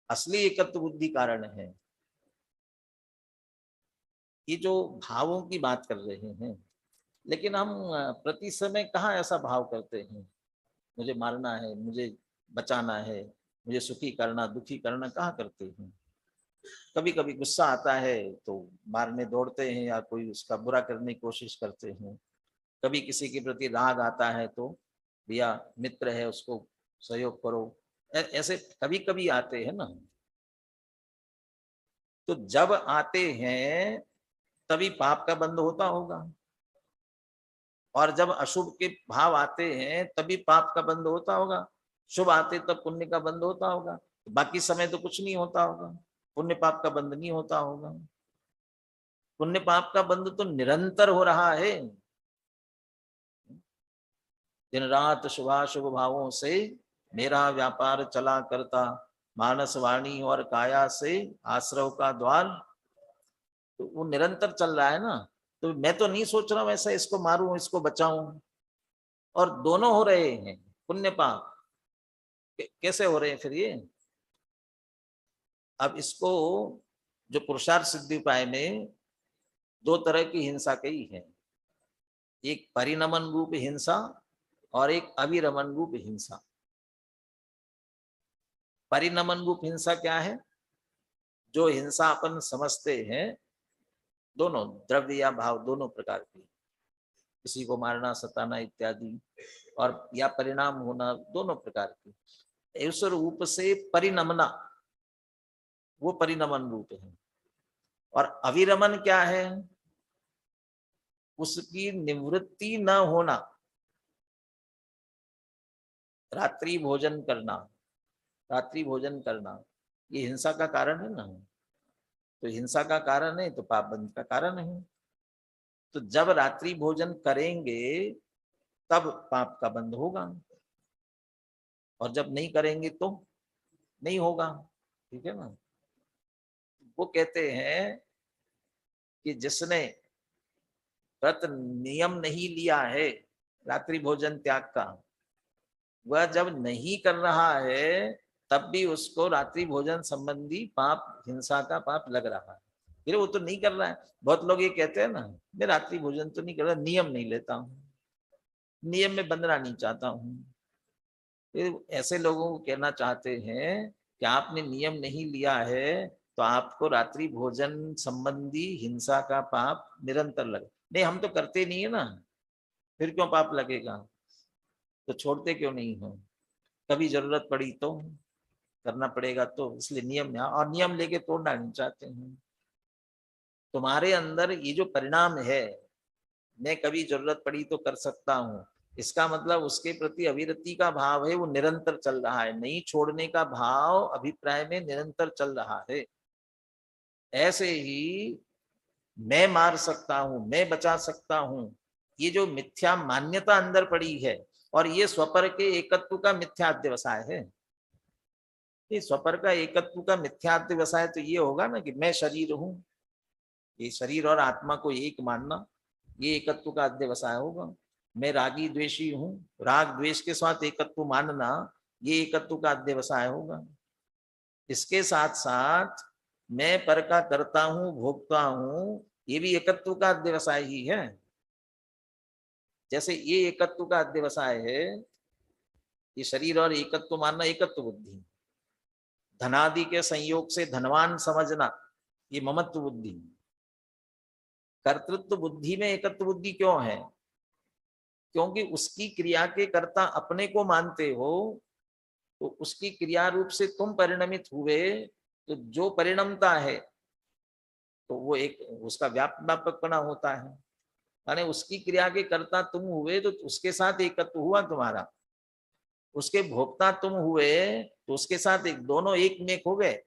असली एकत्व बुद्धि कारण है। ये जो भावों की बात कर रहे हैं, लेकिन हम प्रति समय कहाँ ऐसा भाव करते हैं, मुझे मारना है, मुझे बचाना है, मुझे सुखी करना, दुखी करना, कहाँ करते हैं। कभी कभी गुस्सा आता है तो मारने दौड़ते हैं या कोई उसका बुरा करने की कोशिश करते हैं। कभी किसी के प्रति राग आता है तो भैया मित्र है उसको सहयोग करो, ऐसे कभी कभी आते हैं ना। तो जब आते हैं तभी पाप का बंध होता होगा, और जब अशुभ के भाव आते हैं तभी पाप का बंध होता होगा, शुभ आते तब पुण्य का बंध होता होगा। बाकी समय तो कुछ नहीं होता होगा, पुण्य पाप का बंध नहीं होता होगा। पुण्य पाप का बंध तो निरंतर हो रहा है, दिन रात शुभाशुभ भावों से मेरा व्यापार चला करता, मानस वाणी और काया से आश्रव का द्वार। तो वो निरंतर चल रहा है ना। तो मैं तो नहीं सोच रहा हूं ऐसा इसको मारूं इसको बचाऊं, और दोनों हो रहे हैं पुण्य पाप। कैसे हो रहे हैं फिर ये, अब इसको जो पुरुषार्थ सिद्धि उपाय में 2 तरह की हिंसा कही है, एक परिणमन रूप हिंसा और एक अविरमन रूप हिंसा। परिणमन रूप हिंसा क्या है, जो हिंसा अपन समझते हैं, दोनों द्रव्य या भाव दोनों प्रकार की, किसी को मारना, सताना इत्यादि, और या परिणाम होना, दोनों प्रकार की। उस रूप से परिणमना वो परिणमन रूप है। और अविरमन क्या है, उसकी निवृत्ति न होना, रात्रि भोजन करना, रात्रि भोजन करना ये हिंसा का कारण है ना। तो हिंसा का कारण है तो पाप बंध का कारण है। तो जब रात्रि भोजन करेंगे तब पाप का बंध होगा, और जब नहीं करेंगे तो नहीं होगा। ठीक है ना। वो कहते हैं कि जिसने व्रत नियम नहीं लिया है रात्रि भोजन त्याग का, वह जब नहीं कर रहा है तब भी उसको रात्रि भोजन संबंधी पाप, हिंसा का पाप लग रहा है। फिर वो तो नहीं कर रहा है। बहुत लोग ये कहते हैं ना, मैं रात्रि भोजन तो नहीं कर रहा, नियम नहीं लेता हूँ, नियम में बंधना नहीं चाहता हूँ। फिर ऐसे लोगों को कहना चाहते हैं कि आपने नियम नहीं लिया है तो आपको रात्रि भोजन संबंधी हिंसा का पाप निरंतर लगे। नहीं, हम तो करते नहीं है ना, फिर क्यों पाप लगेगा? तो छोड़ते क्यों नहीं हो? कभी जरूरत पड़ी तो करना पड़ेगा, तो इसलिए नियम, और नियम लेके तोड़ना नहीं चाहते हैं। तुम्हारे अंदर ये जो परिणाम है, मैं कभी जरूरत पड़ी तो कर सकता हूँ, इसका मतलब उसके प्रति अविरति का भाव है, वो निरंतर चल रहा है, नहीं छोड़ने का भाव अभिप्राय में निरंतर चल रहा है। ऐसे ही मैं मार सकता हूं, मैं बचा सकता हूं, ये जो मिथ्या मान्यता अंदर पड़ी है, और ये स्वपर के एकत्व का मिथ्या अध्यवसाय है। ये स्वपर का एकत्व का मिथ्या अध्यवसाय तो ये होगा ना कि मैं शरीर हूं, ये शरीर और आत्मा को एक मानना, ये एकत्व का अध्यवसाय होगा। मैं रागी द्वेषी हूं, राग द्वेष के साथ एकत्व मानना, ये एकत्व का अध्यवसाय होगा। इसके साथ साथ मैं पर का करता हूं, भोगता हूं, ये भी एकत्व का अध्यवसाय ही है। जैसे ये एकत्व का अध्यवसाय है, ये शरीर और एकत्व मानना एकत्व बुद्धि, धनादि के संयोग से धनवान समझना, ये ममत्व बुद्धि। कर्तृत्व बुद्धि में एकत्व बुद्धि क्यों है? क्योंकि उसकी क्रिया के कर्ता अपने को मानते हो, तो उसकी क्रिया रूप से तुम परिणमित हुए, तो जो परिणमता है तो वो एक उसका व्यापकपना होता है, माने उसकी क्रिया के कर्ता तुम हुए तो उसके साथ एकत्व हुआ तुम्हारा, उसके भोक्ता तुम हुए तो उसके साथ एक, दोनों एक में हो गए।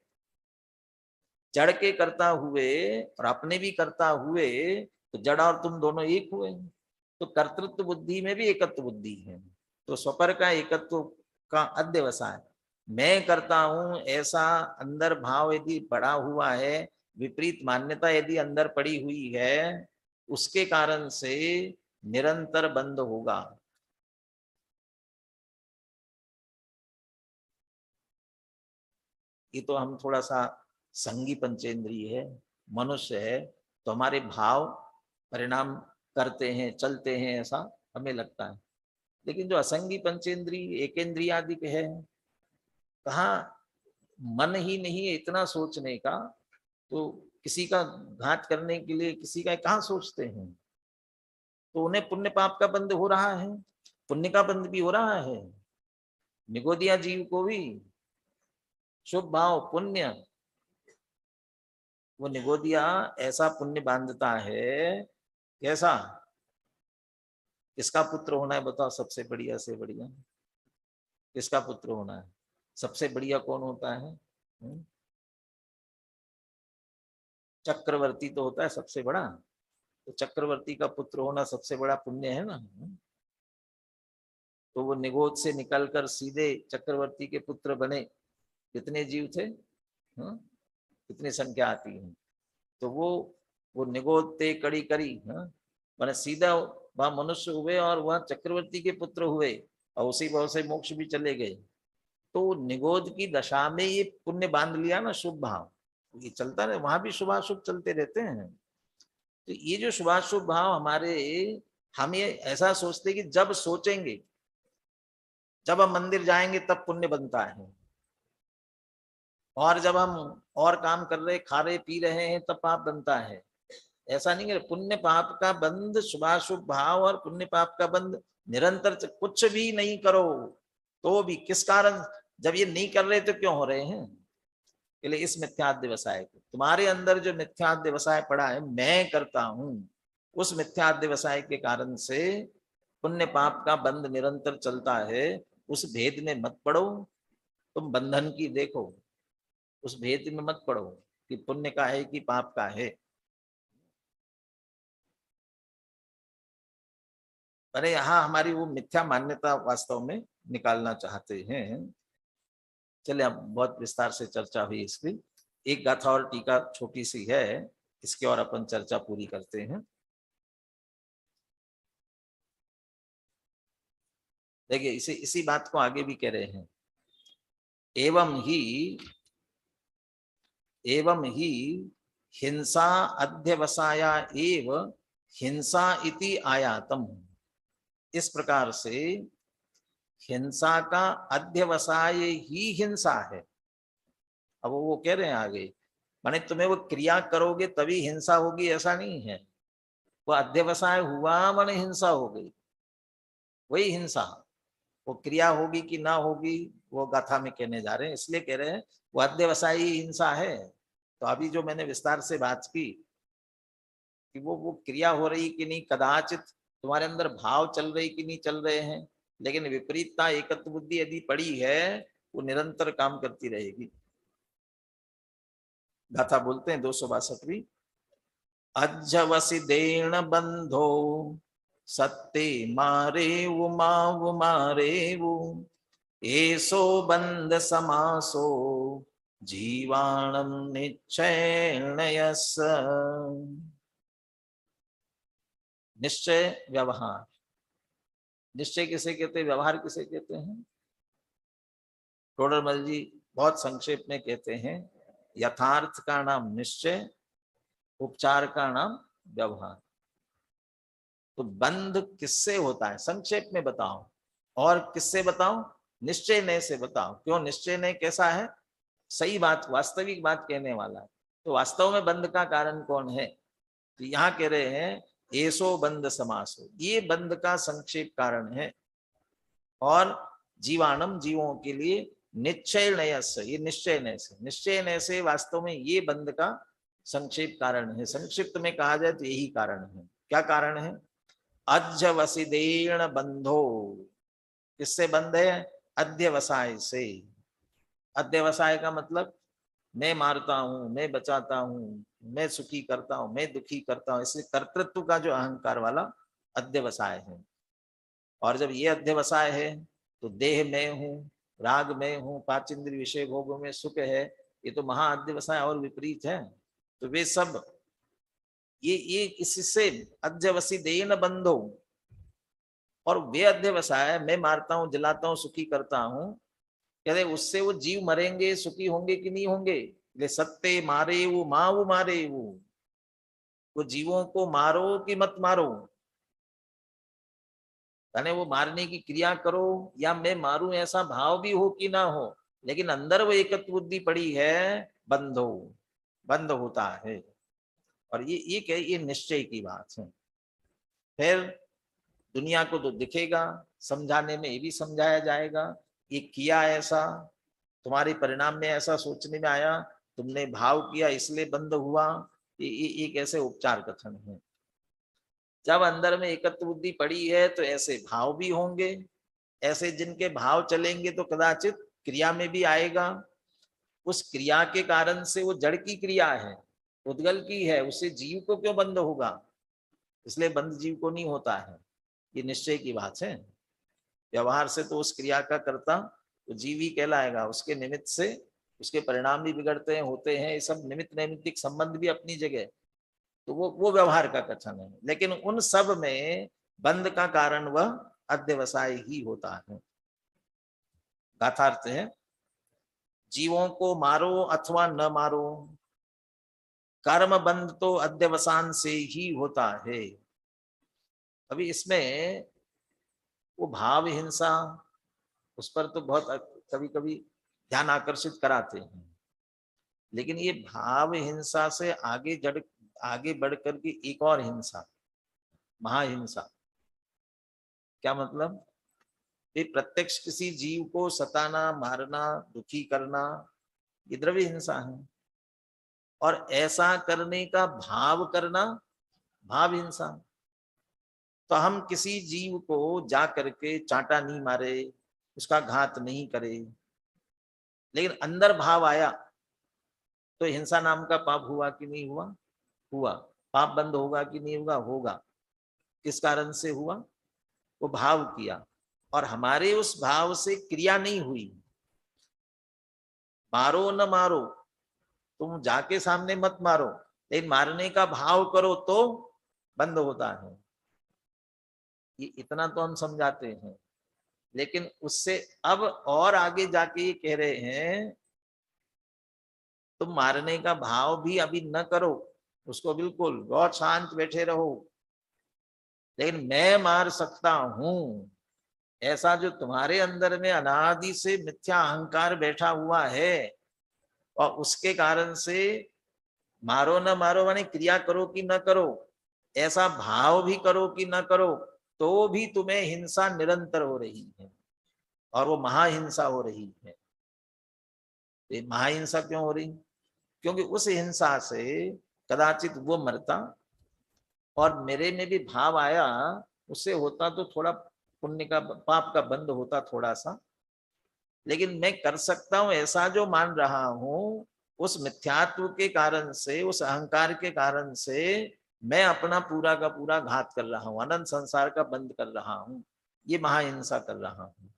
जड़ के कर्ता हुए और अपने भी कर्ता हुए तो जड़ और तुम दोनों एक हुए। तो कर्तृत्व बुद्धि में भी एकत्व बुद्धि है। तो स्वपर का एकत्व का अध्यवसाय, मैं करता हूं ऐसा अंदर भाव यदि पड़ा हुआ है, विपरीत मान्यता यदि अंदर पड़ी हुई है, उसके कारण से निरंतर बंद होगा। ये तो हम थोड़ा सा संगी पंचेंद्रिय है, मनुष्य है, तो हमारे भाव परिणाम करते हैं, चलते हैं, ऐसा हमें लगता है। लेकिन जो असंगी पंचेंद्रिय एकेंद्रियादिक है, कहाँ मन ही नहीं है इतना सोचने का, तो किसी का घात करने के लिए किसी का कहाँ सोचते हैं? तो उन्हें पुण्य पाप का बंध हो रहा है, पुण्य का बंध भी हो रहा है। निगोदिया जीव को भी शुभ भाव पुण्य, वो निगोदिया ऐसा पुण्य बांधता है। कैसा? किसका पुत्र होना है बताओ? सबसे बढ़िया से बढ़िया किसका पुत्र होना है? सबसे बढ़िया कौन होता है? चक्रवर्ती तो होता है सबसे बड़ा, तो चक्रवर्ती का पुत्र होना सबसे बड़ा पुण्य है ना। तो वो निगोद से निकलकर सीधे चक्रवर्ती के पुत्र बने। कितने जीव थे? कितनी संख्या आती है? तो वो निगोद ते कड़ी करी, मैंने सीधा वह मनुष्य हुए और वह चक्रवर्ती के पुत्र हुए, और उसी भाव से मोक्ष भी चले गए। तो निगोद की दशा में ये पुण्य बांध लिया ना, शुभ भाव, ये चलता रहे, वहां भी शुभाशुभ चलते रहते हैं। तो ये जो शुभाशुभ भाव हमारे, हम ये ऐसा सोचते कि जब सोचेंगे, जब हम मंदिर जाएंगे तब पुण्य बनता है, और जब हम और काम कर रहे, खा रहे पी रहे हैं तब पाप बनता है। ऐसा नहीं है। पुण्य पाप का बंध, शुभाशुभ भाव और पुण्य पाप का बंध निरंतर, कुछ भी नहीं करो तो भी, किस कारण, जब ये नहीं कर रहे तो क्यों हो रहे हैं? इस मिथ्याध्यवसाय को, तुम्हारे अंदर जो मिथ्याध्यवसाय पड़ा है, मैं करता हूं, उस मिथ्या अध्यवसाय के कारण से पुण्य पाप का बंध निरंतर चलता है। उस भेद में मत पड़ो, तुम बंधन की देखो, उस भेद में मत पड़ो कि पुण्य का है कि पाप का है। अरे यहाँ हमारी वो मिथ्या मान्यता वास्तव में निकालना चाहते हैं। चलिए, अब बहुत विस्तार से चर्चा हुई इसकी। एक गाथा और टीका छोटी सी है, इसके और अपन चर्चा पूरी करते हैं। देखिए, इसी बात को आगे भी कह रहे हैं। एवं ही हिंसा अध्यवसाया एव हिंसा इति आयातम। इस प्रकार से हिंसा का अध्यवसाय ही हिंसा है। अब वो कह रहे हैं आगे, माने तुम्हें वो क्रिया करोगे तभी हिंसा होगी, ऐसा नहीं है। वो अध्यवसाय हुआ माने हिंसा हो गई, वही हिंसा। वो क्रिया होगी कि ना होगी वो गाथा में कहने जा रहे हैं, इसलिए कह रहे हैं वो अध्यवसायी हिंसा है। तो अभी जो मैंने विस्तार से बात की कि वो क्रिया हो रही कि नहीं, कदाचित तुम्हारे अंदर भाव चल रही कि नहीं चल रहे हैं, लेकिन विपरीतता एकत्व बुद्धि यदि पड़ी है वो निरंतर काम करती रहेगी। गाथा बोलते हैं 262वीं। अज्जवसिदेण बंधो सत्ते मारेवु मावु मारेवु एसो बंध समासो जीवाणम निश्चयेन यस्। निश्चय व्यवहार, निश्चय किसे कहते हैं, व्यवहार किसे कहते हैं? टोडरमल जी बहुत संक्षेप में कहते हैं, यथार्थ का नाम निश्चय, उपचार का नाम व्यवहार। तो बंध किससे होता है संक्षेप में बताओ, और किससे बताओ? निश्चय नय से बताओ। क्यों निश्चय नय कैसा है? सही बात, वास्तविक बात कहने वाला है। तो वास्तव में बंध का कारण कौन है? तो यहाँ कह रहे हैं एसो बंध समासो, ये बंध का संक्षेप कारण है। और जीवाणम, जीवों के लिए निश्चय नय से, ये निश्चय नय से, निश्चय नय से वास्तव में ये बंध का संक्षेप कारण है। संक्षिप्त में कहा जाए तो यही कारण है। क्या कारण है? अज्जवसिदेण बंधो, किससे बंध है? अध्यवसाय से। अध्यवसाय का मतलब मैं मारता हूं, मैं बचाता हूं, मैं सुखी करता हूं, मैं दुखी करता हूं, इसलिए कर्तृत्व का जो अहंकार वाला अध्यवसाय है। और जब ये अध्यवसाय है तो देह में हूँ, राग में हूँ, पांच इंद्रिय विषय भोगों में सुख है, ये तो महा अध्यवसाय और विपरीत है। तो वे सब ये इससे अध्यवसिदेन बंधो, और वे अध्यवसाय मैं मारता हूं, जलाता हूं, सुखी करता हूं, कहते उससे वो जीव मरेंगे, सुखी होंगे कि नहीं होंगे? ले सत्ते मारे वो मारे वो जीवों को मारो कि मत मारो, यानी वो मारने की क्रिया करो या मैं मारूं ऐसा भाव भी हो कि ना हो, लेकिन अंदर वो एकत्व बुद्धि पड़ी है, बंधो, बंद होता है। और ये क्या, ये निश्चय की बात है। फिर दुनिया को तो दिखेगा, समझाने में ये भी समझाया जाएगा, ये किया ऐसा, तुम्हारे परिणाम में ऐसा सोचने में आया, तुमने भाव किया इसलिए बंद हुआ, ये कैसे उपचार कथन है। जब अंदर में एकत्व बुद्धि पड़ी है तो ऐसे भाव भी होंगे, ऐसे जिनके भाव चलेंगे तो कदाचित क्रिया में भी आएगा। उस क्रिया के कारण से वो जड़ की क्रिया है, उद्गल की है, उससे जीव को क्यों बंद होगा? इसलिए बंद जीव को नहीं होता है। ये निश्चय की बात है। व्यवहार से तो उस क्रिया का कर्ता तो जीव ही कहलाएगा, उसके निमित्त से उसके परिणाम भी बिगड़ते हैं, होते हैं, ये सब निमित्त नैमित्तिक संबंध भी अपनी जगह, तो वो व्यवहार का कथन है। लेकिन उन सब में बंध का कारण वह अध्यवसाय ही होता है। गाथार्थ है, जीवों को मारो अथवा न मारो, कर्म बंध तो अध्यवसान से ही होता है। अभी इसमें वो भाव हिंसा, उस पर तो बहुत कभी कभी ध्यान आकर्षित कराते हैं, लेकिन ये भाव हिंसा से आगे बढ़ करके एक और हिंसा, महाहिंसा। क्या मतलब? ये प्रत्यक्ष किसी जीव को सताना, मारना, दुखी करना, ये द्रव्य हिंसा है। और ऐसा करने का भाव करना, भाव हिंसा। तो हम किसी जीव को जा करके चांटा नहीं मारे, उसका घात नहीं करे, लेकिन अंदर भाव आया तो हिंसा नाम का पाप हुआ कि नहीं हुआ? हुआ। पाप बंद होगा कि नहीं होगा? होगा। किस कारण से हुआ? वो भाव किया, और हमारे उस भाव से क्रिया नहीं हुई। मारो न मारो, तुम जाके सामने मत मारो, लेकिन मारने का भाव करो तो बंद होता है। ये इतना तो हम समझाते हैं, लेकिन उससे अब और आगे जाके ये कह रहे हैं तुम मारने का भाव भी अभी न करो, उसको बिल्कुल बहुत शांत बैठे रहो, लेकिन मैं मार सकता हूं, ऐसा जो तुम्हारे अंदर में अनादि से मिथ्या अहंकार बैठा हुआ है, और उसके कारण से मारो न मारो माने क्रिया करो कि न करो, ऐसा भाव भी करो कि न करो, तो भी तुम्हें हिंसा निरंतर हो रही है, और वो महाहिंसा हो रही है। ये महाहिंसा क्यों हो रही? क्योंकि उस हिंसा से कदाचित वो मरता, और मेरे में भी भाव आया, उससे होता तो थोड़ा पुण्य का पाप का बंद होता थोड़ा सा, लेकिन मैं कर सकता हूं ऐसा जो मान रहा हूं, उस मिथ्यात्व के कारण से, उस अहंकार के कारण से मैं अपना पूरा का पूरा घात कर रहा हूं, अनंत संसार का बंद कर रहा हूं, ये महाहिंसा कर रहा हूं।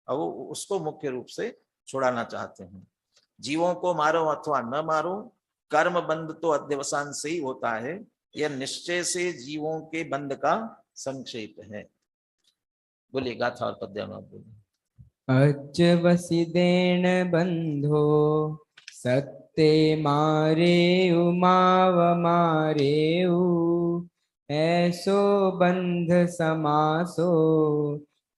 और वो उसको मुख्य रूप से छुड़ाना चाहते हैं। जीवों को मारो अथवा न मारो, कर्म बंध तो अध्यवसान से ही होता है, यह निश्चय से जीवों के बंध का संक्षेप है। बोलिए गाथा और पद्यम आप बोलिए। अच वसिदेन बंधो सत्ते मारे उमाव मारे ऐसो बंध समासो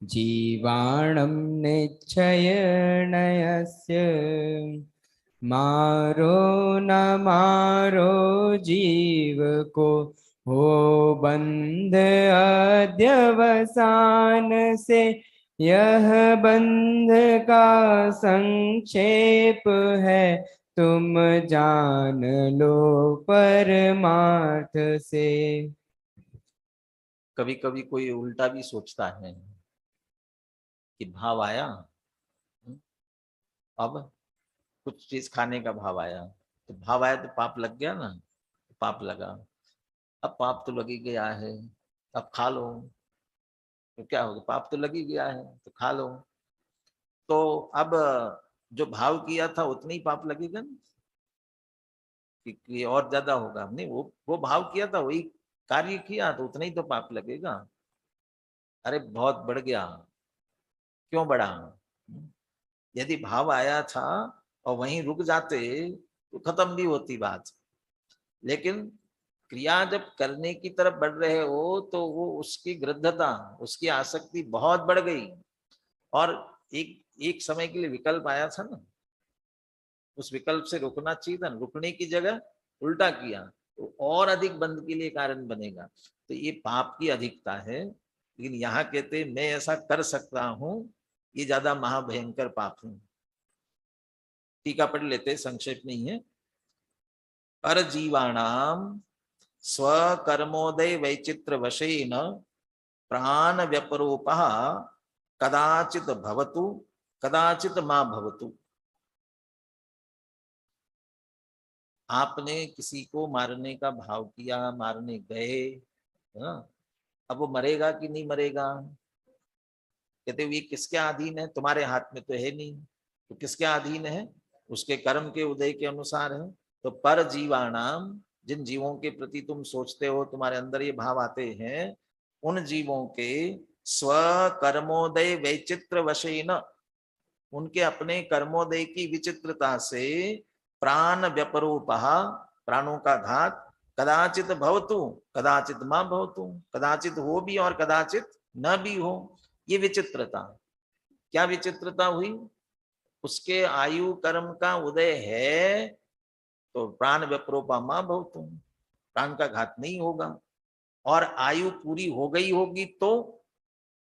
जीवाणम निश्चय नयस्य मारो न मारो जीव को हो बंध अध्यवसान से यह बंध का संक्षेप है तुम जान लो परमार्थ से। कभी कभी कोई उल्टा भी सोचता है कि भाव आया, अब कुछ चीज खाने का भाव आया, तो भाव आया तो पाप लग गया ना, तो पाप लगा, अब पाप तो लग ही गया है, अब खा लो, तो क्या होगा? पाप तो लग ही गया है तो खा लो। तो अब जो भाव किया था उतनी पाप लगेगा ना, कि और ज्यादा होगा? नहीं, वो भाव किया था, वही कार्य किया तो उतना ही तो पाप लगेगा। अरे बहुत बढ़ गया, क्यों बढ़ा? यदि भाव आया था और वहीं रुक जाते तो खत्म भी होती बात, लेकिन क्रिया जब करने की तरफ बढ़ रहे हो तो वो उसकी गृद्धता, उसकी आसक्ति बहुत बढ़ गई, और एक एक समय के लिए विकल्प आया था ना, उस विकल्प से रुकना चाहिए था, रुकने की जगह उल्टा किया तो और अधिक बंद के लिए कारण बनेगा। तो ये पाप की अधिकता है, लेकिन यहाँ कहते मैं ऐसा कर सकता हूं, ये ज्यादा महाभयंकर पाप है। टीका पढ़ लेते, संक्षेप नहीं है। पर जीवाणाम स्वकर्मोदय वैचित्र वशेन प्राण व्यपरोप कदाचित भवतु कदाचित मां भवतु। आपने किसी को मारने का भाव किया, मारने गए, अब वो मरेगा कि नहीं मरेगा? कहते हुए किसके अधीन है? तुम्हारे हाथ में तो है नहीं, तो किसके अधीन है? उसके कर्म के उदय के अनुसार है। तो पर जीवाणाम, जिन जीवों के प्रति तुम सोचते हो, तुम्हारे अंदर ये भाव आते हैं, उन जीवों के स्व कर्मोदय वैचित्र वशेन, उनके अपने कर्मोदय की विचित्रता से प्राण व्यपरूप, प्राणों का घात, कदाचित भवतु कदाचित मां भवतु, कदाचित हो भी और कदाचित न भी हो। ये विचित्रता, क्या विचित्रता हुई? उसके आयु कर्म का उदय है तो प्राण व्यपरोपा मां भवतु, प्राण का घात नहीं होगा, और आयु पूरी हो गई होगी तो,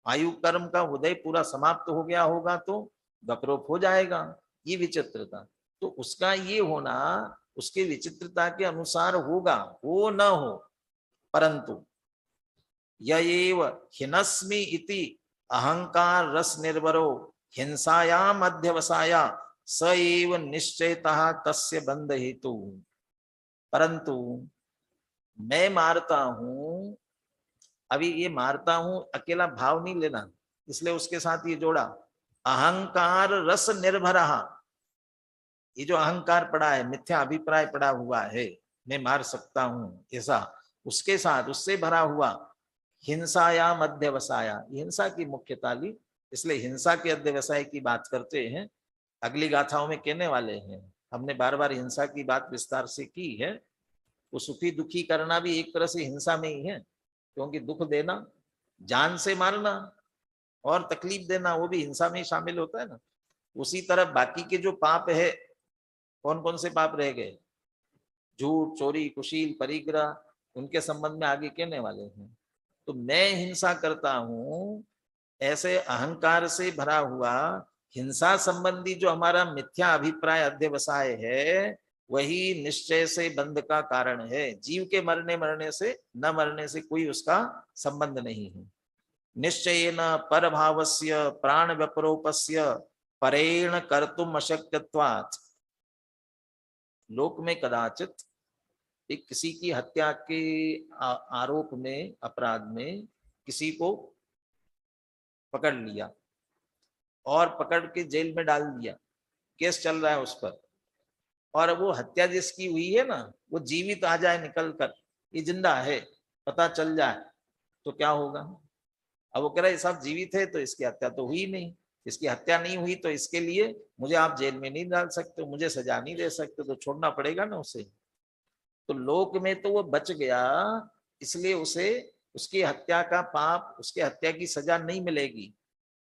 आयु कर्म का उदय पूरा समाप्त हो गया होगा तो व्यपरोप हो जाएगा। ये विचित्रता, तो उसका ये होना उसके विचित्रता के अनुसार होगा, हो न हो, परंतु ययेव हिनस्मि इति अहंकार रस निर्भरो हिंसायाम अध्यवसाया स एव निश्चयतः तस्य बंध हेतु। परंतु मैं मारता हूं, अभी ये मारता हूं अकेला भाव नहीं लेना, इसलिए उसके साथ ये जोड़ा अहंकार रस निर्भर। ये जो अहंकार पड़ा है, मिथ्या अभिप्राय पड़ा हुआ है, मैं मार सकता हूं ऐसा, उसके साथ उससे भरा हुआ हिंसाया अध्यवसाया, हिंसा की मुख्यता ली, इसलिए हिंसा के अध्यवसाय की बात करते हैं। अगली गाथाओं में कहने वाले हैं, हमने बार बार हिंसा की बात विस्तार से की है। वो सुखी दुखी करना भी एक तरह से हिंसा में ही है, क्योंकि दुख देना, जान से मारना और तकलीफ देना वो भी हिंसा में ही शामिल होता है ना। उसी तरह बाकी के जो पाप है, कौन कौन से पाप रह गए, झूठ, चोरी, कुशील, परिग्रह, उनके संबंध में आगे कहने वाले हैं। तो मैं हिंसा करता हूं, ऐसे अहंकार से भरा हुआ हिंसा संबंधी जो हमारा मिथ्या अभिप्राय अध्यवसाय है, वही निश्चय से बंध का कारण है। जीव के मरने से न मरने से कोई उसका संबंध नहीं है। निश्चयेन परभावस्य प्राण व्यपरोपस्य परेण कर्तुम अशक्यत्वात्। लोक में कदाचित एक किसी की हत्या के आरोप में, अपराध में किसी को पकड़ लिया और पकड़ के जेल में डाल दिया, केस चल रहा है उस पर, और वो हत्या जिसकी हुई है ना, वो जीवित आ जाए निकल कर, ये जिंदा है, पता चल जाए तो क्या होगा। अब वो कह रहा है सब जीवित है तो इसकी हत्या तो हुई नहीं, इसकी हत्या नहीं हुई तो इसके लिए मुझे आप जेल में नहीं डाल सकते, मुझे सजा नहीं दे सकते, तो छोड़ना पड़ेगा ना उसे। तो लोक में तो वो बच गया, इसलिए उसे उसकी हत्या का पाप, उसके हत्या की सजा नहीं मिलेगी।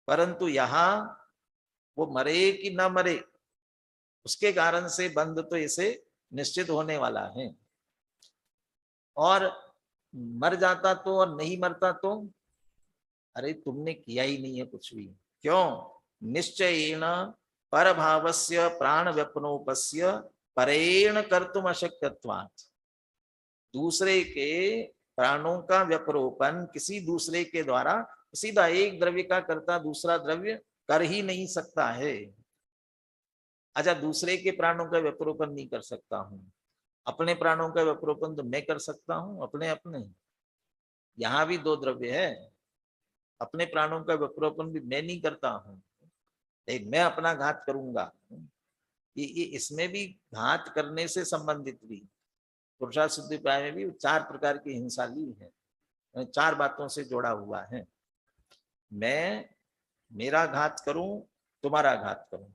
परंतु यहाँ वो मरे कि ना मरे, उसके कारण से बंध तो इसे निश्चित होने वाला है। और मर जाता तो और नहीं मरता तो, अरे तुमने किया ही नहीं है कुछ भी। क्यों? निश्चयेन परभावस्य प्राण व्यपनोपस्य परेण कर्तुम अशक्यत्वात्। दूसरे के प्राणों का व्यपरोपन किसी दूसरे के द्वारा, सीधा एक द्रव्य का करता दूसरा द्रव्य कर ही नहीं सकता है। अच्छा, दूसरे के प्राणों का व्यपरोपन नहीं कर सकता हूं, अपने प्राणों का व्यपरोपन तो मैं कर सकता हूं अपने अपने। यहां भी दो द्रव्य है, अपने प्राणों का व्यपरोपन भी मैं नहीं करता हूं, लेकिन मैं अपना घात करूंगा। ये इसमें भी घात करने से संबंधित भी पुरुषार्थ सिद्धि उपाय में भी 4 प्रकार की हिंसा ली है, 4 बातों से जोड़ा हुआ है। मैं मेरा घात करूं, तुम्हारा घात करूं,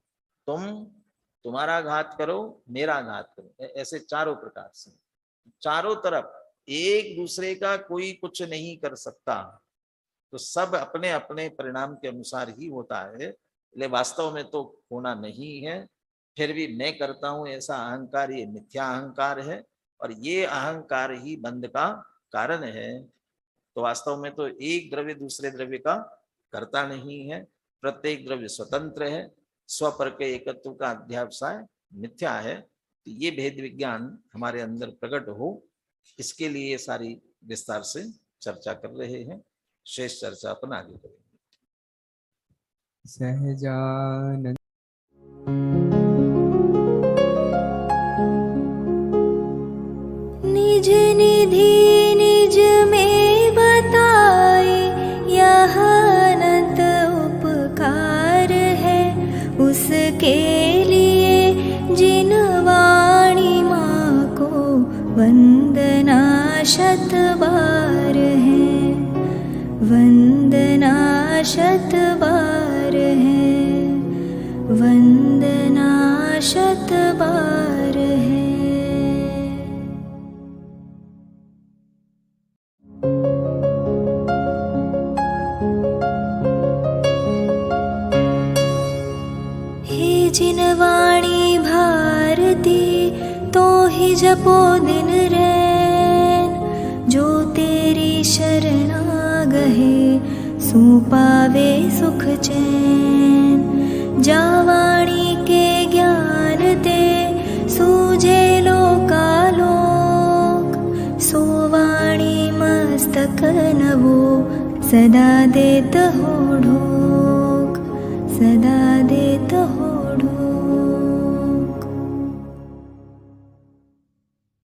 तुम तुम्हारा घात करो, मेरा घात करो, ऐसे चारों प्रकार से, चारों तरफ एक दूसरे का कोई कुछ नहीं कर सकता। तो सब अपने अपने परिणाम के अनुसार ही होता है, इसलिए वास्तव में तो होना नहीं है। फिर भी मैं करता हूं ऐसा अहंकार, ये मिथ्या अहंकार है, और ये अहंकार ही बंध का कारण है। तो वास्तव में तो एक द्रव्य दूसरे द्रव्य का करता नहीं है, प्रत्येक द्रव्य स्वतंत्र है, स्वपर के एकत्व का अध्यावसाय मिथ्या है। तो ये भेद विज्ञान हमारे अंदर प्रकट हो, इसके लिए सारी विस्तार से चर्चा कर रहे हैं। शेष चर्चा अपन आगे करेंगे। सहजानंद निज निधि निज में बताए, यह अनंत उपकार है उसके लिए जिन वाणी माँ को वंदना शत बार है, वंदना शत बार है, वंदना शत बार है। हे जिन वाणी भारती तो ही जपो दिन रैन, जो तेरी शरणा गहे सो पावे सुख चैन। जा वाणी के ज्ञान दे सूझे लोकालोक, सो वाणी मस्तक सुख नवो सदा देत हो ढोक, सदा देत हो ढोक।